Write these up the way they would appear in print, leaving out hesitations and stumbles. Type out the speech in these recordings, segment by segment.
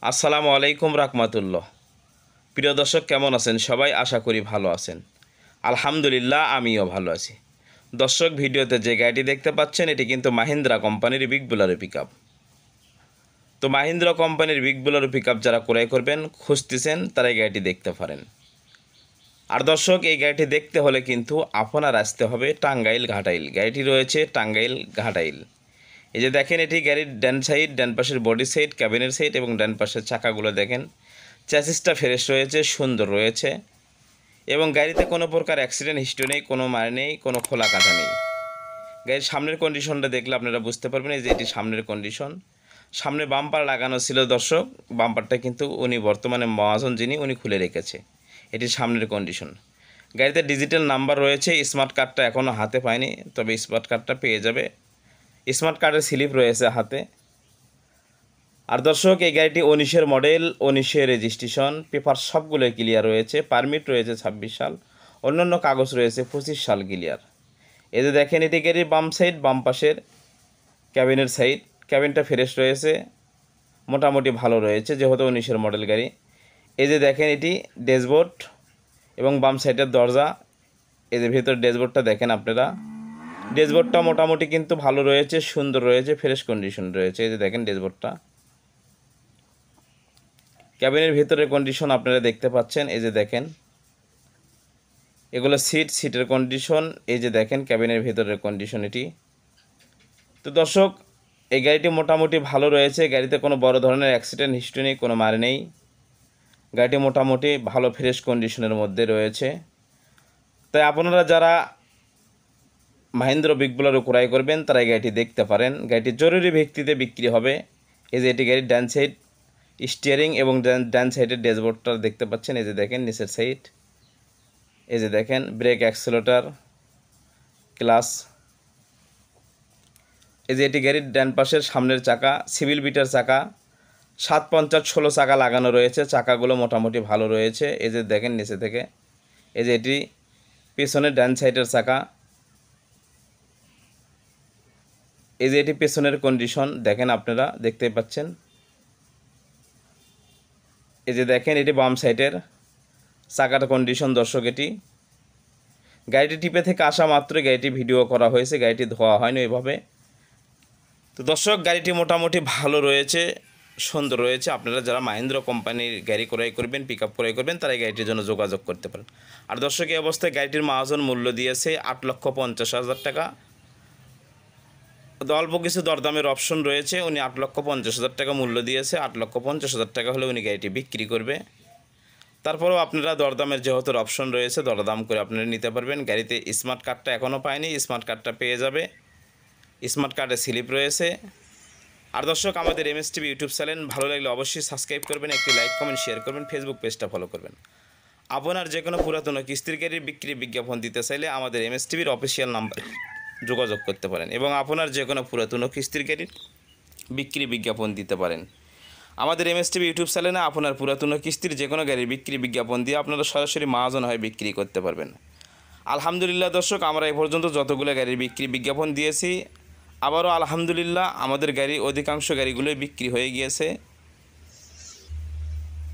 আসসালামু আলাইকুম রাহমাতুল্লাহ। প্রিয় দর্শক, কেমন আছেন সবাই? আশা করি ভালো আছেন। আলহামদুলিল্লাহ, আমিও ভালো আছি। দর্শক, ভিডিওতে যে গাড়িটি দেখতে পাচ্ছেন এটি কিন্তু মাহিন্দ্রা কোম্পানির বিগ বোলেরো পিকআপ। তো মাহিন্দ্রা কোম্পানির বিগ বোলেরো পিকআপ যারা ক্রয় করবেন খুঁজতেছেন তারা এই গাড়িটি দেখতে পারেন। আর দর্শক, এই গাড়িটি দেখতে হলে কিন্তু আপনার আসতে হবে টাঙ্গাইল ঘাটাইল। গাড়িটি রয়েছে টাঙ্গাইল ঘাটাইল। এই যে দেখেন, এটি গাড়ির ডান সাইড, ডান পাশের বডি সাইড, ক্যাবিনের সাইড এবং ডান পাশের চাকাগুলো দেখেন। চ্যাসিসটা ফ্রেশ রয়েছে, সুন্দর রয়েছে এবং গাড়িতে কোনো প্রকার অ্যাক্সিডেন্ট হিস্ট্রি নেই, কোনো মার নেই, কোনো খোলা কাটা নেই। গাড়ির সামনের কন্ডিশনটা দেখলে আপনারা বুঝতে পারবেন। এই যে এটি সামনের কন্ডিশন। সামনে বাম্পার লাগানো ছিল দর্শক, বাম্পারটা কিন্তু উনি বর্তমানে মহাজন যিনি উনি খুলে রেখেছে। এটি সামনের কন্ডিশন। গাড়িতে ডিজিটাল নাম্বার রয়েছে। স্মার্ট কার্ডটা এখনও হাতে পায়নি, তবে স্মার্ট কার্ডটা পেয়ে যাবে। স্মার্ট কার্ডের স্লিপ রয়েছে হাতে। আর দর্শক, এই গাড়িটি 19-এর মডেল, 19-এর রেজিস্ট্রেশন, পেপার সবগুলোই ক্লিয়ার রয়েছে। পারমিট রয়েছে 26 সাল, অন্যান্য কাগজ রয়েছে 25 সাল ক্লিয়ার। এই যে দেখেন, এটি গাড়ির বাম সাইড, বাম পাশের ক্যাবিনের সাইড, ক্যাবিনটা ফ্রেশ রয়েছে, মোটামুটি ভালো রয়েছে যেহেতু 19-এর মডেল গাড়ি। এই যে দেখেন, এটি ড্যাশবোর্ড এবং বাম সাইডের দরজা। এই যে ভেতর ড্যাশবোর্ডটা দেখেন আপনারা। ড্যাশবোর্ডটা মোটামুটি কিন্তু ভালো রয়েছে, সুন্দর রয়েছে, ফ্রেশ কন্ডিশন রয়েছে। এই যে দেখেন ড্যাশবোর্ডটা। ক্যাবিনের ভিতরের কন্ডিশন আপনারা দেখতে পাচ্ছেন। এই যে দেখেন, এগুলো সিটের কন্ডিশন। এই যে দেখেন ক্যাবিনের ভিতরের কন্ডিশন এটি। তো দর্শক, এই গাড়িটি মোটামুটি ভালো রয়েছে। গাড়িতে কোনো বড় ধরনের অ্যাক্সিডেন্ট হিস্ট্রি নেই, কোনো মার নেই। গাড়িটি মোটামুটি ভালো ফ্রেশ কন্ডিশনের মধ্যে রয়েছে। তাই আপনারা যারা মাহিন্দ্রা বিগ বোলেরো ক্রয় করবেন তারা এই গাড়িটি দেখতে পারেন। গাড়িটি জরুরি ভিত্তিতে বিক্রি হবে। এই যে এটি গাড়ির ডান সাইড স্টিয়ারিং এবং ডান সাইডের ড্যাশবোর্ডটা দেখতে পাচ্ছেন। এই যে দেখেন নিচের সাইড। এই যে দেখেন ব্রেক, অ্যাক্সেলেটর, ক্লাস। এই যে এটি গাড়ির ডান পাশের সামনের চাকা, সিভিল বিটার চাকা, 750/16 চাকা লাগানো রয়েছে। চাকাগুলো মোটামুটি ভালো রয়েছে। এই যে দেখেন নিচে থেকে। এই যে এটি পেছনের ডান সাইডের চাকা। এই যে এটি পেছনের কন্ডিশন দেখেন, আপনারা দেখতে পাচ্ছেন। এই যে দেখেন, এটি বাম সাইডের চাকার কন্ডিশন দর্শক। এটি গাড়িটি টিপে থেকে আসা মাত্রই গাড়িটি ভিডিও করা হয়েছে, গাড়িটি ধোয়া হয়নি এভাবে। তো দর্শক, গাড়িটি মোটামুটি ভালো রয়েছে, সুন্দর রয়েছে। আপনারা যারা মাহিন্দ্রা কোম্পানির গাড়ি ক্রয় করবেন, পিকআপ ক্রয় করবেন, তারা এই গাড়িটির জন্য যোগাযোগ করতে পারেন। আর দর্শক, এই অবস্থায় গাড়িটির মহাজন মূল্য দিয়েছে 8,50,000 টাকা। অল্প কিছু দরদামের অপশন রয়েছে। উনি 8,50,000 টাকা মূল্য দিয়েছে। 8,50,000 টাকা হলে উনি গাড়িটি বিক্রি করবে। তারপরেও আপনারা দরদামের যেহেতু অপশন রয়েছে, দরদাম করে আপনারা নিতে পারবেন। গাড়িতে স্মার্ট কার্ডটা এখনও পায়নি, স্মার্ট কার্ডটা পেয়ে যাবে। স্মার্ট কার্ডে স্লিপ রয়েছে। আর দর্শক, আমাদের এমএসটিভি ইউটিউব চ্যানেল ভালো লাগলে অবশ্যই সাবস্ক্রাইব করবেন, একটি লাইক, কমেন্ট, শেয়ার করবেন, ফেসবুক পেজটা ফলো করবেন। আপনার যে কোনো পুরাতন কিস্তির গাড়ির বিক্রি বিজ্ঞাপন দিতে চাইলে আমাদের এমএসটিভির অফিসিয়াল নাম্বারে যোগাযোগ করতে পারেন এবং আপনার যে কোনো পুরাতন কিস্তির গাড়ির বিক্রি বিজ্ঞাপন দিতে পারেন। আমাদের এমএসটিভি ইউটিউব চ্যানেলে আপনার পুরাতন কিস্তির যে কোনো গাড়ির বিক্রি বিজ্ঞাপন দিয়ে আপনারা সরাসরি মহাজন হয়ে বিক্রি করতে পারবেন। আলহামদুলিল্লাহ দর্শক, আমরা এই পর্যন্ত যতগুলো গাড়ির বিক্রি বিজ্ঞাপন দিয়েছি, আবারও আলহামদুলিল্লাহ আমাদের গাড়ি অধিকাংশ গাড়িগুলোই বিক্রি হয়ে গিয়েছে।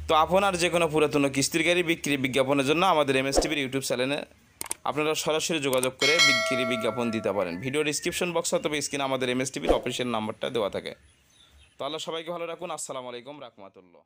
তো আপনার যে কোনো পুরাতন কিস্তির গাড়ি বিক্রি বিজ্ঞাপনের জন্য আমাদের এমএসটিভির ইউটিউব চ্যানেলে আপনারা সরাসরি যোগাযোগ করে বিক্রি বিজ্ঞাপন দিতে পারেন। ভিডিও ডিসক্রিপশন বক্স অথবা স্ক্রিনে আমাদের এমএসটিভির অফিসিয়াল নাম্বারটা দেওয়া থাকে। তো আল্লাহ সবাইকে ভালো রাখুন। আসসালামু আলাইকুম রাহমাতুল্লাহ।